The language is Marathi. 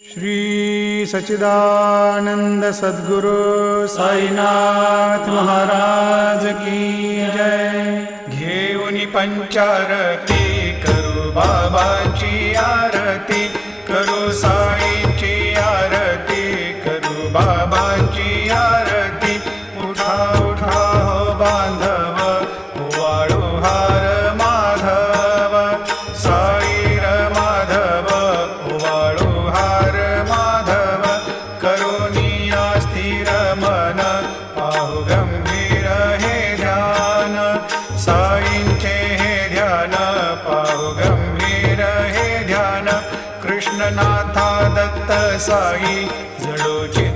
श्री सच्चिदानंद सद्गुरु साईनाथ महाराज की जय। घेऊनी पंचारती करू बाबाची आरती, करू साईंची आरती, करू बाबाची आरती। उठा उठा हो बांधव, वाळू हार माधव, साईर माधव, वाळू हार माधव। करुनिया स्थिर मन, पाहु गंभीर हे ध्यान, साईंचे हे ध्यान, पाहु गंभीर हे ध्यान। कृष्णनाथा दत्त साई जडोची